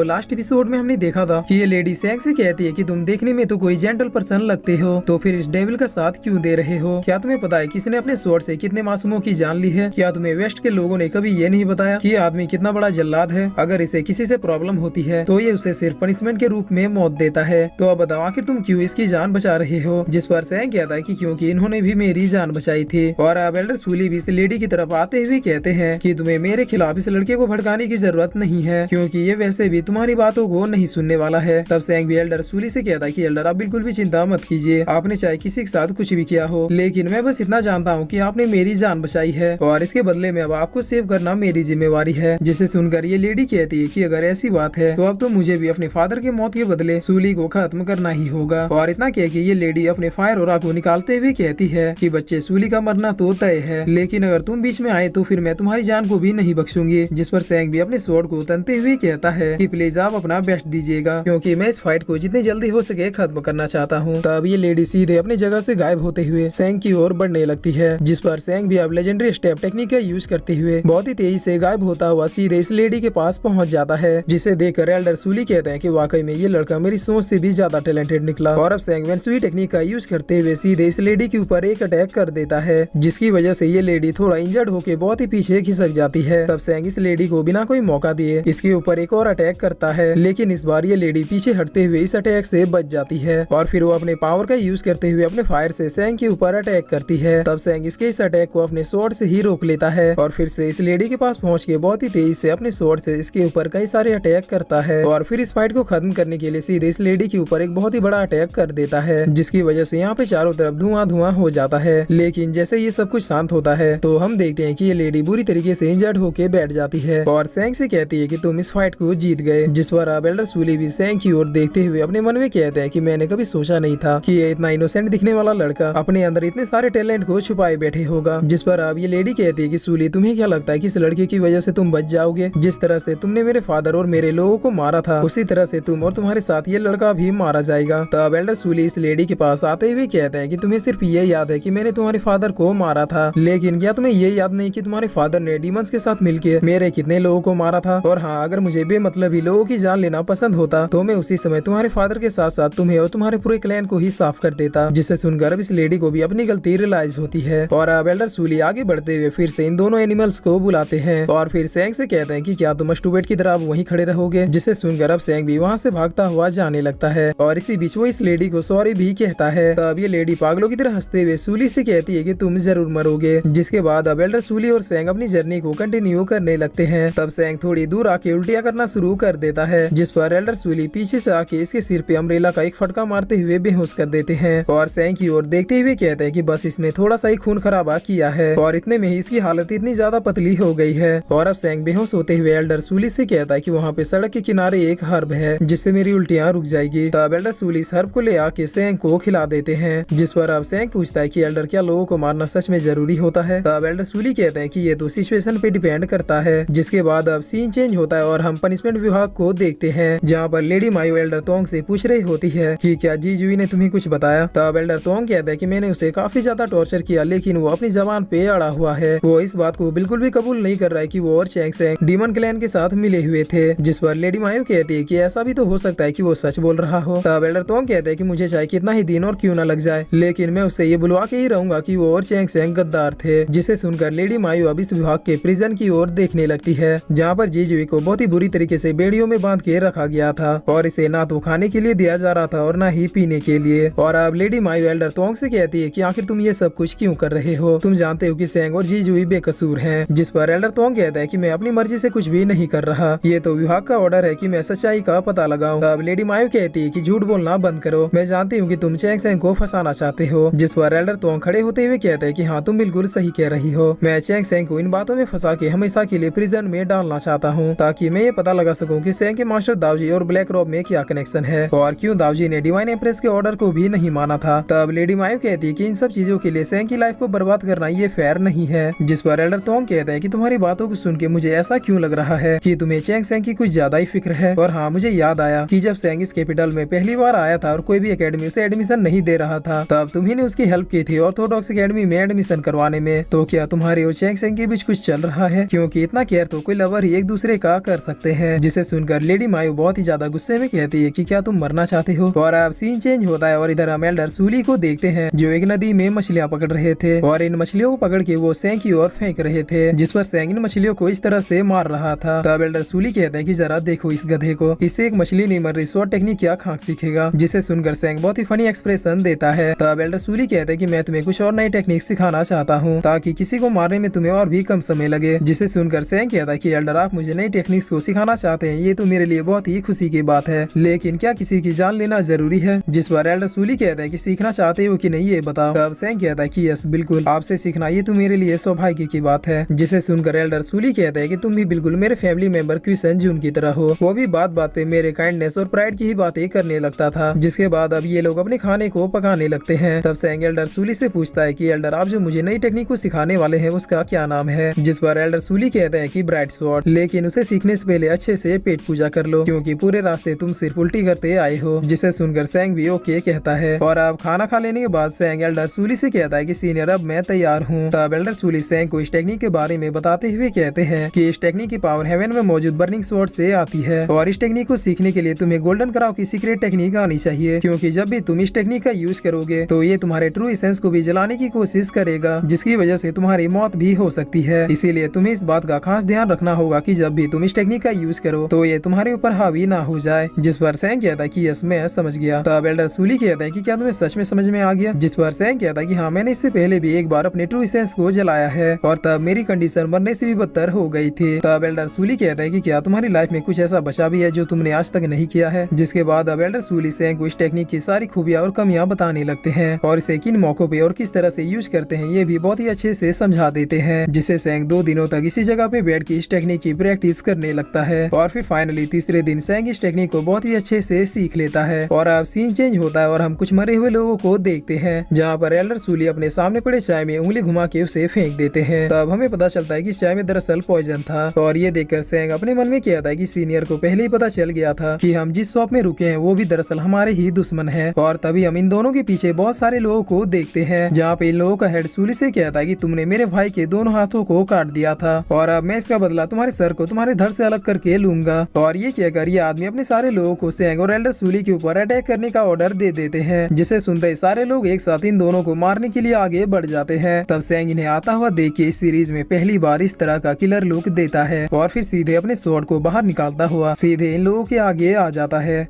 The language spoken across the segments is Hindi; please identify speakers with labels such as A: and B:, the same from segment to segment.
A: लास्ट एपिसोड में हमने देखा था कि ये लेडी सैंग से कहती है कि तुम देखने में तो कोई जेंटल पर्सन लगते हो, तो फिर इस डेविल का साथ क्यों दे रहे हो? क्या तुम्हें पता है किसने अपने स्वॉर्ड से कितने मासूमों की जान ली है? क्या तुम्हें वेस्ट के लोगों ने कभी ये नहीं बताया कि ये आदमी कितना बड़ा जल्लाद है? अगर इसे किसी से प्रॉब्लम होती है तो ये उसे सिर्फ पनिशमेंट के रूप में मौत देता है। तो अब बताओ आखिर तुम क्यों इसकी जान बचा रहे हो? जिस पर सैंग कहता है कि क्योंकि इन्होंने भी मेरी जान बचाई थी। और अब एल्डर सूली भी इस लेडी की तरफ आते हुए कहते हैं कि तुम्हें मेरे खिलाफ इस लड़के को भड़काने की जरूरत नहीं है, क्योंकि ये वैसे भी तुम्हारी बातों को नहीं सुनने वाला है। तब सैंग भी एल्डर सूली से कहता है कि एल्डर आप बिल्कुल भी चिंता मत कीजिए, आपने चाहे किसी के साथ कुछ भी किया हो, लेकिन मैं बस इतना जानता हूँ कि आपने मेरी जान बचाई है और इसके बदले में अब आपको सेव करना मेरी जिम्मेवारी है। जिसे सुनकर ये लेडी कहती है कि अगर ऐसी बात है तो अब तो मुझे भी अपने फादर के मौत के बदले सूली को खत्म करना ही होगा। और इतना कह के ये लेडी अपने फायर ओरा को निकालते हुए कहती है कि बच्चे सूली का मरना तो तय है, लेकिन अगर तुम बीच में आए तो फिर मैं तुम्हारी जान को भी नहीं बख्शूंगी। जिस पर सैंग भी अपने स्वॉर्ड को तनते हुए कहता है कि प्लीज आप अपना बेस्ट दीजिएगा, क्योंकि मैं इस फाइट को जितनी जल्दी हो सके खत्म करना चाहता हूँ। तब ये लेडी सीधे अपनी जगह से गायब होते हुए सैंग की ओर बढ़ने लगती है। जिस पर सैंग भी अब लेजेंडरी स्टेप टेक्निक का यूज करते हुए बहुत ही तेजी से गायब होता हुआ सीधे इस लेडी के पास पहुँच जाता है। जिसे देखकर एल्डर सूली कहते हैं कि वाकई में ये लड़का मेरी सोच से भी ज्यादा टैलेंटेड निकला। और अब सैंग वेंसुई टेक्निक का यूज करते हुए सीधे इस लेडी के ऊपर एक अटैक कर देता है, जिसकी वजह से ये लेडी थोड़ा इंजर्ड होकर बहुत ही पीछे खिसक जाती है। तब सैंग इस लेडी को बिना कोई मौका दिए इसके ऊपर एक और अटैक करता है, लेकिन इस बार ये लेडी पीछे हटते हुए इस अटैक से बच जाती है। और फिर वो अपने पावर का यूज करते हुए अपने फायर से सैंग के ऊपर अटैक करती है। तब सैंग इसके इस अटैक को अपने स्वॉर्ड से ही रोक लेता है और फिर से इस लेडी के पास पहुंच के बहुत ही तेजी से अपने स्वॉर्ड से इसके ऊपर कई सारे अटैक करता है। और फिर इस फाइट को खत्म करने के लिए सीधे इस लेडी के ऊपर एक बहुत ही बड़ा अटैक कर देता है, जिसकी वजह से यहाँ पे चारों तरफ धुआं धुआं हो जाता है। लेकिन जैसे ये सब कुछ शांत होता है तो हम देखते हैं कि ये लेडी बुरी तरीके से इंजर्ड होके बैठ जाती है और सैंग से कहती है कि तुम इस फाइट को जीत गए। जिस पर अब एल्डर सूली भी सैंग की ओर देखते हुए अपने मन में कहते हैं कि मैंने कभी सोचा नहीं था कि ये इतना इनोसेंट दिखने वाला लड़का अपने अंदर इतने सारे टैलेंट को छुपाए बैठे होगा। जिस पर अब ये लेडी कहती है कि सूली तुम्हें क्या लगता है कि इस लड़के की वजह से तुम बच जाओगे? जिस तरह से तुमने मेरे फादर और मेरे लोगों को मारा था उसी तरह से तुम और तुम्हारे साथ ये लड़का भी मारा जाएगा। तब एल्डर सूली इस लेडी के पास आते हुए कहते हैं कि तुम्हें सिर्फ ये याद है कि मैंने तुम्हारे फादर को मारा था, लेकिन क्या तुम्हें ये याद नहीं कि तुम्हारे फादर ने डीमंस के साथ मिलकर मेरे कितने लोगों को मारा था? और हाँ, अगर मुझे बेमतलबी लोगों की जान लेना पसंद होता तो मैं उसी समय तुम्हारे फादर के साथ साथ तुम्हें और तुम्हारे पूरे क्लैन को ही साफ कर देता। जिसे सुनकर अब इस लेडी को भी अपनी गलती रियलाइज होती है और अब एल्डर सूली आगे बढ़ते हुए फिर से इन दोनों एनिमल्स को बुलाते हैं और फिर सैंग से कहते हैं कि क्या तुम स्टूपिड की तरह वहीं खड़े रहोगे? जिसे सुनकर अब सैंग भी वहाँ से भागता हुआ जाने लगता है और इसी बीच वो इस लेडी को सॉरी भी कहता है। तब ये लेडी पागलों की तरह हंसते हुए सूली से कहती है कि तुम जरूर मरोगे। जिसके बाद अब एल्डर सूली और सैंग अपनी जर्नी को कंटिन्यू करने लगते हैं। तब सैंग थोड़ी दूर आके उल्टियाँ करना शुरू कर देता है, जिस पर एल्डर सूली पीछे से आके इसके सिर पे अम्ब्रेला का एक फटका मारते हुए बेहोश कर देते हैं और सैंग की ओर देखते हुए कहते हैं कि बस इसने थोड़ा सा ही खून खराबा किया है और इतने में ही इसकी हालत इतनी ज्यादा पतली हो गई है। और अब सैंग बेहोश होते हुए एल्डर सूली से कहता है कि वहाँ पे सड़क के किनारे एक हर्ब है जिससे मेरी उल्टियाँ रुक जाएगी। तब एल्डर सूली इस हर्ब को ले आके सैंग को खिला देते हैं। जिस पर अब सैंग पूछता है कि एल्डर क्या लोगों को मारना सच में जरूरी होता है? तब एल्डर सूली कहते हैं कि ये तो सिचुएशन पे डिपेंड करता है। जिसके बाद अब सीन चेंज होता है और हम पनिशमेंट विभाग को देखते हैं, जहाँ पर लेडी मायो एल्डर तोंग से पूछ रही होती है कि क्या जीजुई ने तुम्हें कुछ बताया? तब एल्डर तोंग कहता है कि मैंने उसे काफी ज्यादा टॉर्चर किया, लेकिन वो अपनी जबान पे अड़ा हुआ है। वो इस बात को बिल्कुल भी कबूल नहीं कर रहा है कि वो और चैंग सैंग डीमन क्लैन के साथ मिले हुए थे। जिस पर लेडी मायो कहती है कि ऐसा भी तो हो सकता है कि वो सच बोल रहा हो। तब एल्डर तोंग कहते हैं कि मुझे चाहे कितना ही दिन और क्यों न लग जाए, लेकिन मैं उससे ये बुलवा के ही रहूंगा कि वो और चैंग सैंग गद्दार थे। जिसे सुनकर लेडी मायो अब इस विभाग के प्रिजन की ओर देखने लगती है, जहाँ पर जीजुई को बहुत ही बुरी तरीके से बेड़ियों में बांध के रखा गया था और इसे ना तो खाने के लिए दिया जा रहा था और ना ही पीने के लिए। और अब लेडी मायो एल्डर तोंग से कहती है कि आखिर तुम ये सब कुछ क्यों कर रहे हो? तुम जानते हो कि सैंग और जीजुई बेकसूर हैं। जिस पर एल्डर तोंग कहता है कि मैं अपनी मर्जी से कुछ भी नहीं कर रहा, ये तो विभाग का ऑर्डर है कि मैं सच्चाई का पता लगाऊं। अब लेडी मायो कहती है कि झूठ बोलना बंद करो, मैं जानती हूँ कि तुम चैंग सैंग को फंसाना चाहते हो। जिस पर एल्डर तोंग खड़े होते हुए कहते हैं कि हाँ, तुम बिल्कुल सही कह रही हो। मैं चैंग सैंग को इन बातों में फंसा के हमेशा के लिए प्रिजन में डालना चाहता हूँ, ताकि मैं ये पता लगा सकूं कि सैंग के मास्टर दावजी और ब्लैक रॉब में क्या कनेक्शन है और क्यों दावजी ने डिवाइन एम्प्रेस के ऑर्डर को भी नहीं माना था। तब लेडी मायो कहती है कि इन सब चीजों के लिए सैंग की लाइफ को बर्बाद करना ये फेयर नहीं है। जिस पर एल्डर तोंग कहता है कि तुम्हारी बातों को सुन के मुझे ऐसा क्यों लग रहा है कि तुम्हें चैंग सैंग की कुछ ज्यादा ही फिक्र है। और हाँ, मुझे याद आया कि जब सैंग इस कैपिटल में पहली बार आया था और कोई भी एकेडमी उसे एडमिशन नहीं दे रहा था, तब तुम्ही ने उसकी हेल्प की थी ऑर्थोडॉक्स एकेडमी में एडमिशन करवाने में। तो क्या तुम्हारे और चैंग सैंग के बीच कुछ चल रहा है? क्योंकि इतना केयर तो कोई लवर ही एक दूसरे का कर सकते हैं। जिसे सुनकर लेडी मायू बहुत ही ज्यादा गुस्से में कहती है कि क्या तुम मरना चाहते हो। और अब सीन चेंज होता है और इधर हम एल्डर सूली को देखते हैं जो एक नदी में मछलियां पकड़ रहे थे और इन मछलियों को पकड़ के वो सैंग की ओर फेंक रहे थे, जिस पर सैंग इन मछलियों को इस तरह से मार रहा था। तब एल्डर सूली कहते हैं कि जरा देखो इस गधे को, इससे एक मछली नहीं मर रही, शॉर्ट टेक्निक क्या खाक सीखेगा। जिसे सुनकर सैंग बहुत ही फनी एक्सप्रेशन देता है। तब एल्डर सूली कहते हैं कि मैं तुम्हें कुछ और नई टेक्निक सिखाना चाहता हूँ ताकि किसी को मारने में तुम्हें और भी कम समय लगे। जिसे सुनकर सैंग कहता है कि एल्डर आप मुझे नई टेक्निक्स को सिखाना चाहते हैं, ये तो मेरे लिए बहुत ही खुशी की बात है, लेकिन क्या किसी की जान लेना जरूरी है। जिस पर एल्डर सूली कहता है कि सीखना चाहते हो कि नहीं ये बताओ। तब सैंग कहता है कि यस बिल्कुल, आपसे सीखना ये तो मेरे लिए सौभाग्य की बात है। जिसे सुनकर एल्डर सूली कहता है कि तुम भी बिल्कुल मेरे फैमिली मेंबर क्विसन जून की तरह हो। वो भी बात बात पे मेरे काइंडनेस और प्राइड की ही बातें करने लगता था। जिसके बाद अब ये लोग अपने खाने को पकाने लगते हैं। तब सैंग एल्डर सूली से पूछता है कि एल्डर आप जो मुझे नई टेक्निक को सिखाने वाले हैं उसका क्या नाम है। जिस पर एल्डर सूली कहते हैं कि ब्राइट स्वॉर्ड, लेकिन उसे सीखने से पहले अच्छे से पेट पूजा कर लो क्योंकि पूरे रास्ते तुम सिर्फ उल्टी करते आए हो। जिसे सुनकर सैंग भी ओके कहता है। और अब खाना खा लेने के बाद सैंग एल्डर सूली से कहता है कि सीनियर अब मैं तैयार हूँ। तब एल्डर सूली सैंग को इस टेक्निक के बारे में बताते हुए कहते हैं कि इस टेक्निक की पावर हेवन में मौजूद बर्निंग स्वॉर्ड से आती है और इस टेक्निक को सीखने के लिए तुम्हें गोल्डन क्राउ की सीक्रेट टेक्निक आनी चाहिए क्योंकि जब भी तुम इस टेक्निक का यूज करोगे तो ये तुम्हारे ट्रू एसेंस को भी जलाने की कोशिश करेगा, जिसकी वजह से तुम्हारी मौत भी हो सकती है। इसीलिए तुम्हें इस बात का खास ध्यान रखना होगा कि जब भी तुम इस टेक्निक का यूज करो तो ये तुम्हारे ऊपर हावी ना हो जाए। जिस पर सैंग कहता है कि यस मैं समझ गया। तब एल्डर सूली कहता है कि क्या तुम्हें सच में समझ में आ गया। जिस पर सैंग कहता है कि हाँ मैंने इससे पहले भी एक बार अपने ट्रू एसेंस को जलाया है और तब मेरी कंडीशन मरने से भी बदतर हो गई थी। तब एल्डर सूली कहता है कि क्या तुम्हारी लाइफ में कुछ ऐसा बचा भी है जो तुमने आज तक नहीं किया है। जिसके बाद अब एल्डर सूली सैंग को इस टेक्निक की सारी खूबियां और कमियां बताने लगते हैं और इसे किन मौकों पे और किस तरह से यूज करते हैं ये भी बहुत ही अच्छे से समझा देते हैं। जिसे सैंग 2 दिनों तक इसी जगह पे बैठ के इस टेक्निक की प्रैक्टिस करने लगता है और फिर फाइनली तीसरे दिन सैंग इस टेक्निक को बहुत ही अच्छे से सीख लेता है। और अब सीन चेंज होता है और हम कुछ मरे हुए लोगों को देखते हैं जहाँ पर एल्डर सूली अपने सामने पड़े चाय में उंगली घुमा के उसे फेंक देते हैं। तब हमें पता चलता है कि चाय में दरअसल पॉइजन था और ये देखकर सैंग अपने मन में कहता है कि सीनियर को पहले ही पता चल गया था कि हम जिस शॉप में रुके हैं वो भी दरअसल हमारे ही दुश्मन है। और तभी हम इन दोनों के पीछे बहुत सारे लोगों को देखते हैं जहाँ पे इन लोगों का हेड सूली से कहता है कि तुमने मेरे भाई के दोनों हाथों को काट दिया था और अब मैं इसका बदला तुम्हारे सर को तुम्हारे धड़ से अलग करके लूंगा। और ये कहकर ये आदमी अपने सारे लोगों को सैंग और एल्डर सूली के ऊपर अटैक करने का ऑर्डर दे देते हैं। जिसे सुनते ही सारे लोग एक साथ इन दोनों को मारने के लिए आगे बढ़ जाते हैं। तब सैंग इन्हें आता हुआ देख के इस सीरीज में पहली बार इस तरह का किलर लुक देता है और फिर सीधे अपने स्वॉर्ड को बाहर निकालता हुआ सीधे इन लोगों के आगे आ जाता है।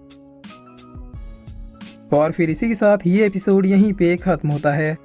A: और फिर इसी के साथ ये एपिसोड यहीं पे खत्म होता है।